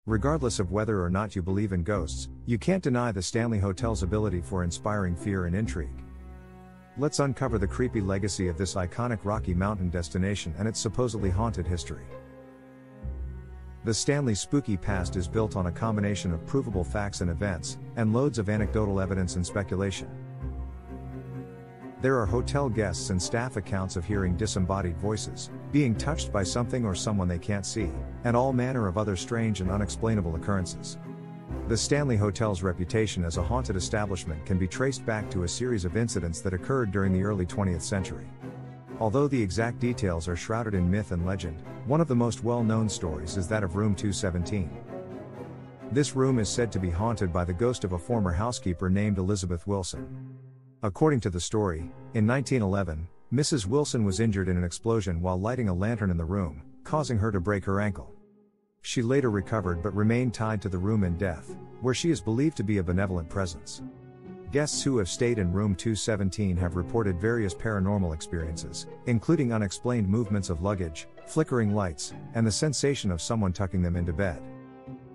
Regardless of whether or not you believe in ghosts, you can't deny the Stanley Hotel's ability for inspiring fear and intrigue. Let's uncover the creepy legacy of this iconic Rocky Mountain destination and its supposedly haunted history. The Stanley spooky past is built on a combination of provable facts and events, and loads of anecdotal evidence and speculation. There are hotel guests and staff accounts of hearing disembodied voices, being touched by something or someone they can't see, and all manner of other strange and unexplainable occurrences. The Stanley Hotel's reputation as a haunted establishment can be traced back to a series of incidents that occurred during the early 20th century. Although the exact details are shrouded in myth and legend, one of the most well-known stories is that of Room 217. This room is said to be haunted by the ghost of a former housekeeper named Elizabeth Wilson. According to the story, in 1911, Mrs. Wilson was injured in an explosion while lighting a lantern in the room, causing her to break her ankle. She later recovered but remained tied to the room in death, where she is believed to be a benevolent presence. Guests who have stayed in room 217 have reported various paranormal experiences, including unexplained movements of luggage, flickering lights, and the sensation of someone tucking them into bed.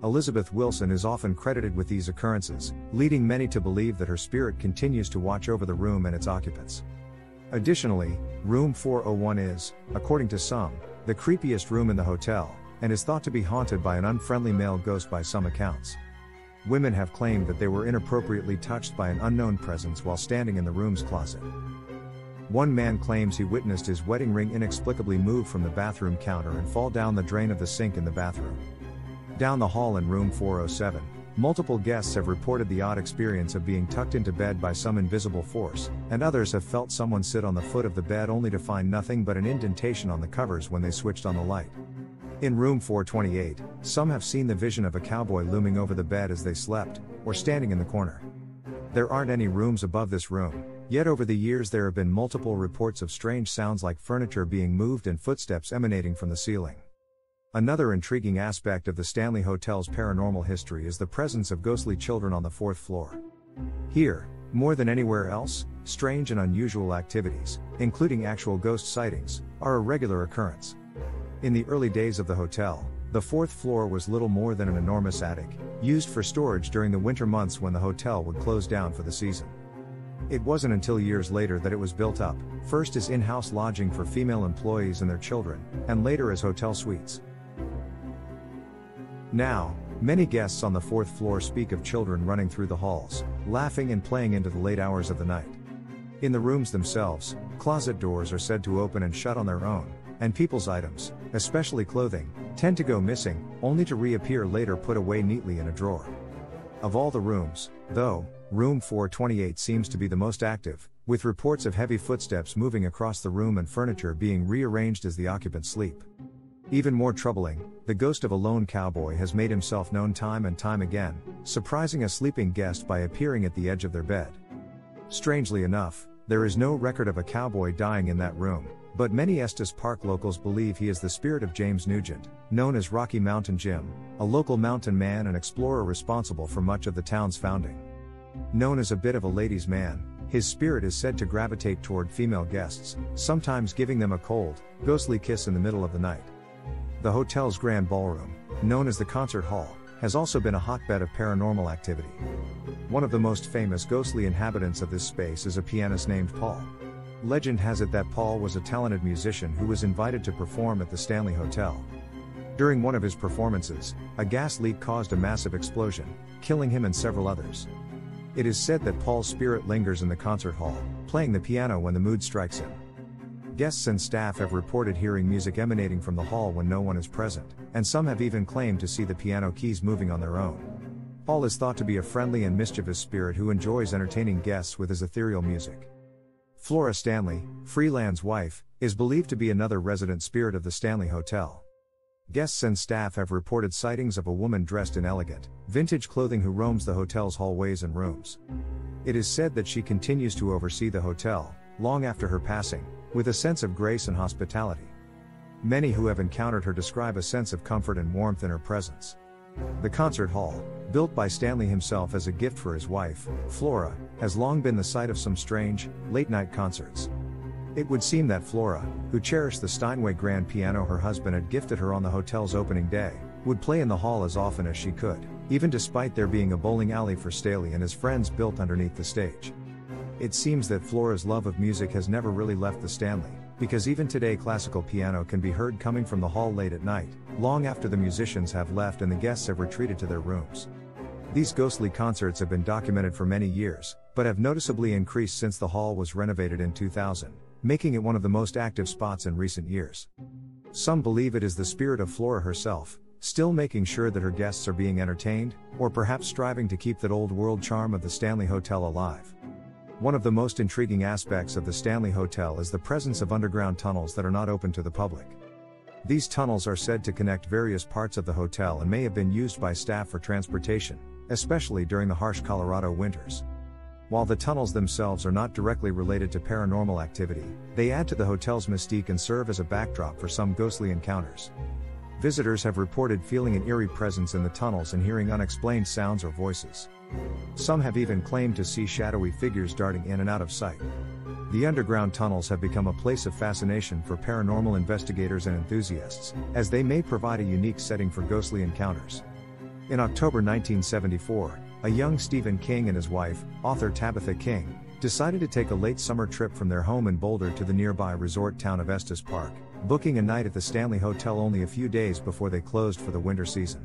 Elizabeth Wilson is often credited with these occurrences, leading many to believe that her spirit continues to watch over the room and its occupants. Additionally, room 401 is, according to some, the creepiest room in the hotel, and is thought to be haunted by an unfriendly male ghost by some accounts. Women have claimed that they were inappropriately touched by an unknown presence while standing in the room's closet. One man claims he witnessed his wedding ring inexplicably move from the bathroom counter and fall down the drain of the sink in the bathroom. Down the hall in room 407, multiple guests have reported the odd experience of being tucked into bed by some invisible force, and others have felt someone sit on the foot of the bed only to find nothing but an indentation on the covers when they switched on the light. In room 428, some have seen the vision of a cowboy looming over the bed as they slept, or standing in the corner. There aren't any rooms above this room, yet over the years there have been multiple reports of strange sounds like furniture being moved and footsteps emanating from the ceiling. Another intriguing aspect of the Stanley Hotel's paranormal history is the presence of ghostly children on the 4th floor. Here, more than anywhere else, strange and unusual activities, including actual ghost sightings, are a regular occurrence. In the early days of the hotel, the 4th floor was little more than an enormous attic, used for storage during the winter months when the hotel would close down for the season. It wasn't until years later that it was built up, first as in-house lodging for female employees and their children, and later as hotel suites. Now, many guests on the 4th floor speak of children running through the halls, laughing and playing into the late hours of the night. In the rooms themselves, closet doors are said to open and shut on their own, and people's items, especially clothing, tend to go missing, only to reappear later put away neatly in a drawer. Of all the rooms, though, room 428 seems to be the most active, with reports of heavy footsteps moving across the room and furniture being rearranged as the occupants sleep. Even more troubling, the ghost of a lone cowboy has made himself known time and time again, surprising a sleeping guest by appearing at the edge of their bed. Strangely enough, there is no record of a cowboy dying in that room, but many Estes Park locals believe he is the spirit of James Nugent, known as Rocky Mountain Jim, a local mountain man and explorer responsible for much of the town's founding. Known as a bit of a ladies' man, his spirit is said to gravitate toward female guests, sometimes giving them a cold, ghostly kiss in the middle of the night. The hotel's grand ballroom, known as the concert hall, has also been a hotbed of paranormal activity. One of the most famous ghostly inhabitants of this space is a pianist named Paul. Legend has it that Paul was a talented musician who was invited to perform at the Stanley Hotel. During one of his performances, a gas leak caused a massive explosion, killing him and several others. It is said that Paul's spirit lingers in the concert hall, playing the piano when the mood strikes him. Guests and staff have reported hearing music emanating from the hall when no one is present, and some have even claimed to see the piano keys moving on their own. Paul is thought to be a friendly and mischievous spirit who enjoys entertaining guests with his ethereal music. Flora Stanley, Freeland's wife, is believed to be another resident spirit of the Stanley Hotel. Guests and staff have reported sightings of a woman dressed in elegant, vintage clothing who roams the hotel's hallways and rooms. It is said that she continues to oversee the hotel, long after her passing, with a sense of grace and hospitality. Many who have encountered her describe a sense of comfort and warmth in her presence. The concert hall, built by Stanley himself as a gift for his wife, Flora, has long been the site of some strange, late-night concerts. It would seem that Flora, who cherished the Steinway grand piano her husband had gifted her on the hotel's opening day, would play in the hall as often as she could, even despite there being a bowling alley for Stanley and his friends built underneath the stage. It seems that Flora's love of music has never really left the Stanley, because even today classical piano can be heard coming from the hall late at night, long after the musicians have left and the guests have retreated to their rooms. These ghostly concerts have been documented for many years, but have noticeably increased since the hall was renovated in 2000, making it one of the most active spots in recent years. Some believe it is the spirit of Flora herself, still making sure that her guests are being entertained, or perhaps striving to keep that old world charm of the Stanley Hotel alive. One of the most intriguing aspects of the Stanley Hotel is the presence of underground tunnels that are not open to the public. These tunnels are said to connect various parts of the hotel and may have been used by staff for transportation, especially during the harsh Colorado winters. While the tunnels themselves are not directly related to paranormal activity, they add to the hotel's mystique and serve as a backdrop for some ghostly encounters. Visitors have reported feeling an eerie presence in the tunnels and hearing unexplained sounds or voices. Some have even claimed to see shadowy figures darting in and out of sight. The underground tunnels have become a place of fascination for paranormal investigators and enthusiasts, as they may provide a unique setting for ghostly encounters. In October 1974, a young Stephen King and his wife, author Tabitha King, decided to take a late summer trip from their home in Boulder to the nearby resort town of Estes Park, booking a night at the Stanley Hotel only a few days before they closed for the winter season.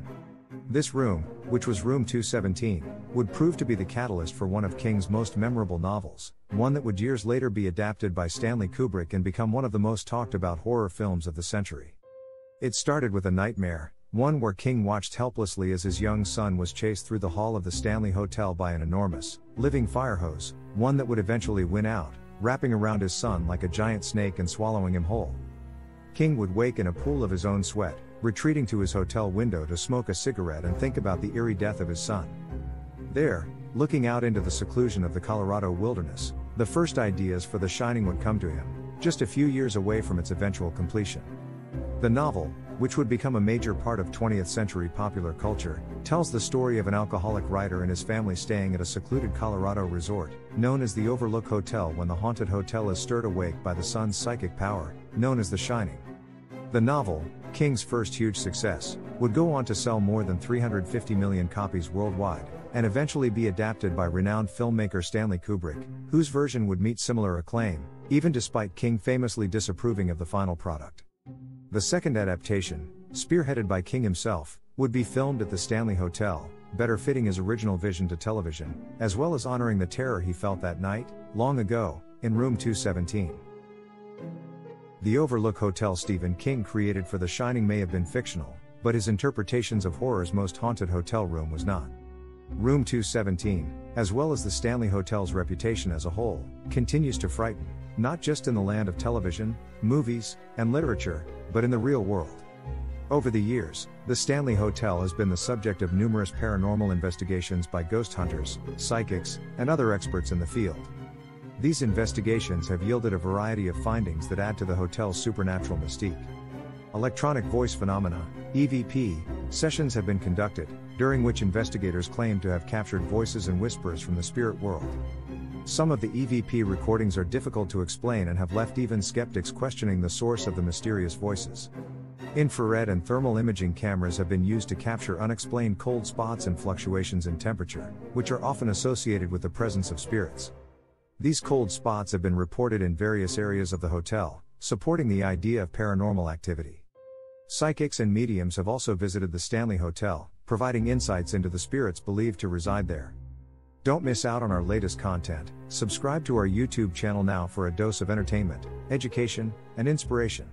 This room, which was room 217, would prove to be the catalyst for one of King's most memorable novels, one that would years later be adapted by Stanley Kubrick and become one of the most talked about horror films of the century. It started with a nightmare, one where King watched helplessly as his young son was chased through the hall of the Stanley Hotel by an enormous, living fire hose, one that would eventually win out, wrapping around his son like a giant snake and swallowing him whole. King would wake in a pool of his own sweat, retreating to his hotel window to smoke a cigarette and think about the eerie death of his son. There, looking out into the seclusion of the Colorado wilderness, the first ideas for The Shining would come to him, just a few years away from its eventual completion. The novel, which would become a major part of 20th century popular culture, tells the story of an alcoholic writer and his family staying at a secluded Colorado resort, known as the Overlook Hotel, when the haunted hotel is stirred awake by the sun's psychic power, known as The Shining. The novel, King's first huge success, would go on to sell more than 350 million copies worldwide, and eventually be adapted by renowned filmmaker Stanley Kubrick, whose version would meet similar acclaim, even despite King famously disapproving of the final product. The second adaptation, spearheaded by King himself, would be filmed at the Stanley Hotel, better fitting his original vision to television, as well as honoring the terror he felt that night, long ago, in room 217. The Overlook Hotel Stephen King created for The Shining may have been fictional, but his interpretations of horror's most haunted hotel room was not. Room 217, as well as the Stanley Hotel's reputation as a whole, continues to frighten, not just in the land of television, movies, and literature, but in the real world. Over the years, the Stanley Hotel has been the subject of numerous paranormal investigations by ghost hunters, psychics, and other experts in the field. These investigations have yielded a variety of findings that add to the hotel's supernatural mystique. Electronic voice phenomena, EVP, sessions have been conducted, during which investigators claim to have captured voices and whispers from the spirit world. Some of the EVP recordings are difficult to explain and have left even skeptics questioning the source of the mysterious voices. Infrared and thermal imaging cameras have been used to capture unexplained cold spots and fluctuations in temperature, which are often associated with the presence of spirits. These cold spots have been reported in various areas of the hotel, supporting the idea of paranormal activity. Psychics and mediums have also visited the Stanley Hotel, providing insights into the spirits believed to reside there. Don't miss out on our latest content. Subscribe to our YouTube channel now for a dose of entertainment, education, and inspiration.